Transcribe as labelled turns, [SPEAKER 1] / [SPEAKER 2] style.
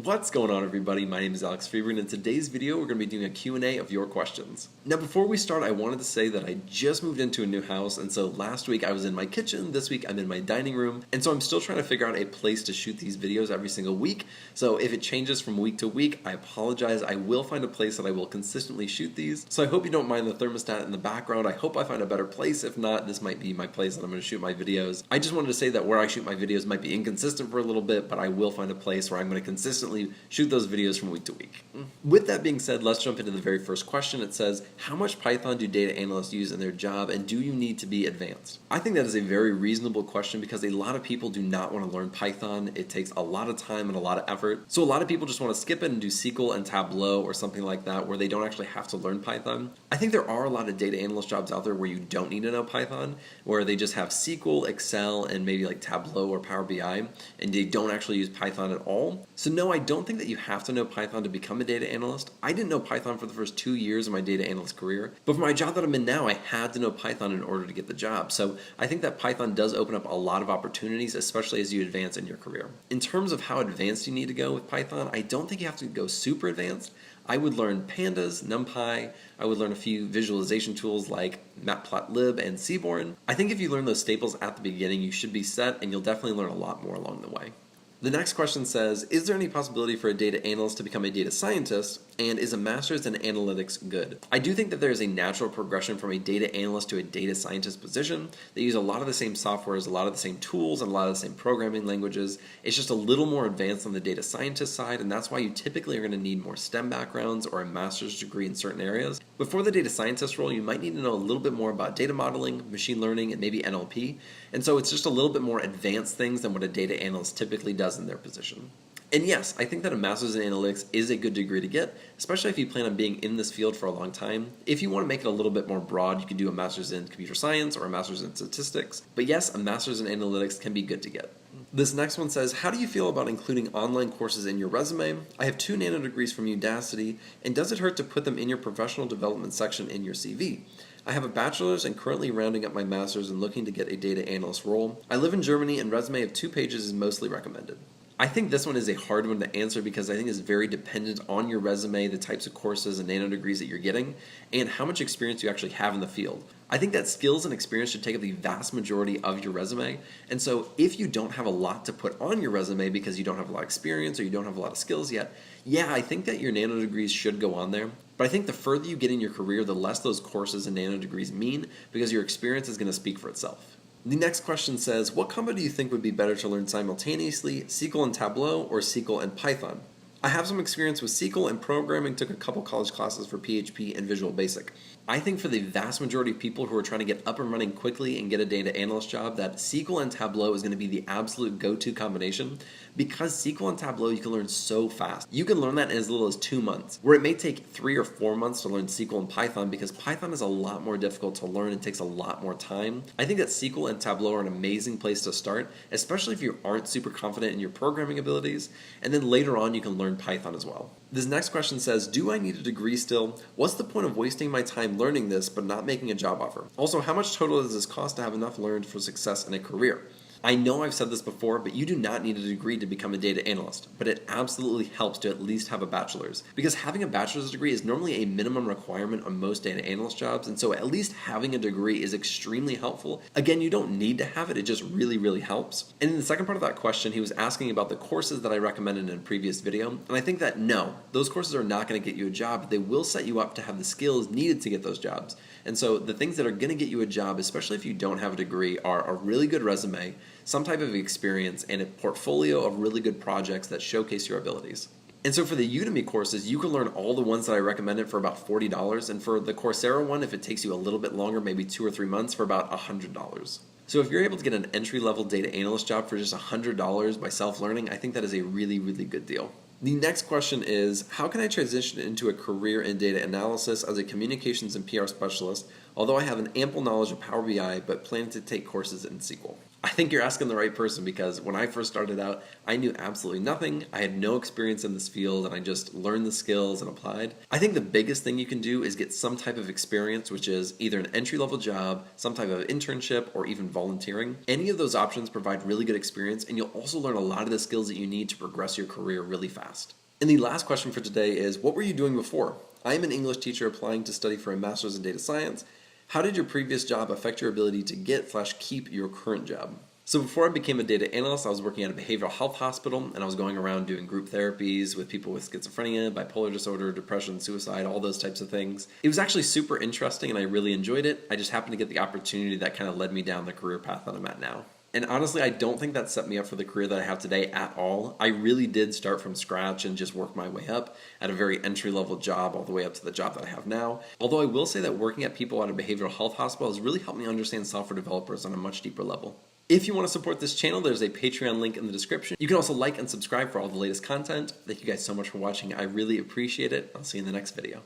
[SPEAKER 1] What's going on, everybody? My name is Alex Freeberg, and in today's video we're going to be doing a Q&A of your questions. Now before we start, I wanted to say that I just moved into a new house, and so last week I was in my kitchen, this week I'm in my dining room, and so I'm still trying to figure out a place to shoot these videos every single week. So if it changes from week to week, I apologize. I will find a place that I will consistently shoot these. So I hope you don't mind the thermostat in the background. I hope I find a better place. If not, this might be my place that I'm going to shoot my videos. I just wanted to say that where I shoot my videos might be inconsistent for a little bit, but I will find a place where I'm going to consistently shoot those videos from week to week. With that being said, let's jump into the very first question. It says, how much Python do data analysts use in their job, and do you need to be advanced? I think that is a very reasonable question because a lot of people do not want to learn Python. It takes a lot of time and a lot of effort. So a lot of people just want to skip it and do SQL and Tableau or something like that where they don't actually have to learn Python. I think there are a lot of data analyst jobs out there where you don't need to know Python, where they just have SQL, Excel, and maybe like Tableau or Power BI, and they don't actually use Python at all. So no, I don't think that you have to know Python to become a data analyst. I didn't know Python for the first 2 years of my data analyst career, but for my job that I'm in now, I had to know Python in order to get the job. So I think that Python does open up a lot of opportunities, especially as you advance in your career. In terms of how advanced you need to go with Python, I don't think you have to go super advanced. I would learn pandas, NumPy, I would learn a few visualization tools like Matplotlib and Seaborn. I think if you learn those staples at the beginning, you should be set, and you'll definitely learn a lot more along the way. The next question says, is there any possibility for a data analyst to become a data scientist, and is a master's in analytics good? I do think that there is a natural progression from a data analyst to a data scientist position. They use a lot of the same softwares, a lot of the same tools, and a lot of the same programming languages. It's just a little more advanced on the data scientist side, and that's why you typically are going to need more STEM backgrounds or a master's degree in certain areas. But for the data scientist role, you might need to know a little bit more about data modeling, machine learning, and maybe NLP. And so it's just a little bit more advanced things than what a data analyst typically does in their position. And yes, I think that a master's in analytics is a good degree to get, especially if you plan on being in this field for a long time. If you want to make it a little bit more broad, you can do a master's in computer science or a master's in statistics. But yes, a master's in analytics can be good to get. This next one says, how do you feel about including online courses in your resume? I have 2 nano degrees from Udacity, and does it hurt to put them in your professional development section in your CV? I have a bachelor's and currently rounding up my master's and looking to get a data analyst role. I live in Germany and resume of 2 pages is mostly recommended. I think this one is a hard one to answer because I think it's very dependent on your resume, the types of courses and nano degrees that you're getting, and how much experience you actually have in the field. I think that skills and experience should take up the vast majority of your resume, and so if you don't have a lot to put on your resume because you don't have a lot of experience or you don't have a lot of skills yet, yeah, I think that your nano degrees should go on there. But I think the further you get in your career, the less those courses and nano degrees mean because your experience is going to speak for itself. The next question says, what combo do you think would be better to learn simultaneously, SQL and Tableau or SQL and Python? I have some experience with SQL and programming, took a couple college classes for PHP and Visual Basic. I think for the vast majority of people who are trying to get up and running quickly and get a data analyst job, that SQL and Tableau is going to be the absolute go-to combination because SQL and Tableau you can learn so fast. You can learn that in as little as 2 months, where it may take 3 or 4 months to learn SQL and Python because Python is a lot more difficult to learn and takes a lot more time. I think that SQL and Tableau are an amazing place to start, especially if you aren't super confident in your programming abilities, and then later on you can learn Python as well. This next question says, do I need a degree still? What's the point of wasting my time learning this but not making a job offer? Also, how much total does this cost to have enough learned for success in a career? I know I've said this before, but you do not need a degree to become a data analyst, but it absolutely helps to at least have a bachelor's, because having a bachelor's degree is normally a minimum requirement on most data analyst jobs, and so at least having a degree is extremely helpful. Again, you don't need to have it, it just really helps. And in the second part of that question, he was asking about the courses that I recommended in a previous video, and I think that no, those courses are not going to get you a job, but they will set you up to have the skills needed to get those jobs. And so the things that are going to get you a job, especially if you don't have a degree, are a really good resume, some type of experience, and a portfolio of really good projects that showcase your abilities. And so for the Udemy courses, you can learn all the ones that I recommended for about $40, and for the Coursera one, if it takes you a little bit longer, maybe 2 or 3 months, for about $100. So if you're able to get an entry-level data analyst job for just $100 by self-learning, I think that is a really good deal. The next question is, how can I transition into a career in data analysis as a communications and PR specialist, although I have an ample knowledge of Power BI but plan to take courses in SQL? I think you're asking the right person because when I first started out, I knew absolutely nothing. I had no experience in this field and I just learned the skills and applied. I think the biggest thing you can do is get some type of experience, which is either an entry-level job, some type of internship, or even volunteering. Any of those options provide really good experience, and you'll also learn a lot of the skills that you need to progress your career really fast. And the last question for today is, what were you doing before? I am an English teacher applying to study for a master's in data science. How did your previous job affect your ability to get/keep your current job? So before I became a data analyst, I was working at a behavioral health hospital, and I was going around doing group therapies with people with schizophrenia, bipolar disorder, depression, suicide, all those types of things. It was actually super interesting and I really enjoyed it. I just happened to get the opportunity that kind of led me down the career path that I'm at now. And honestly, I don't think that set me up for the career that I have today at all. I really did start from scratch and just work my way up at a very entry-level job all the way up to the job that I have now. Although I will say that working at people at a behavioral health hospital has really helped me understand software developers on a much deeper level. If you want to support this channel, there's a Patreon link in the description. You can also like and subscribe for all the latest content. Thank you guys so much for watching. I really appreciate it. I'll see you in the next video.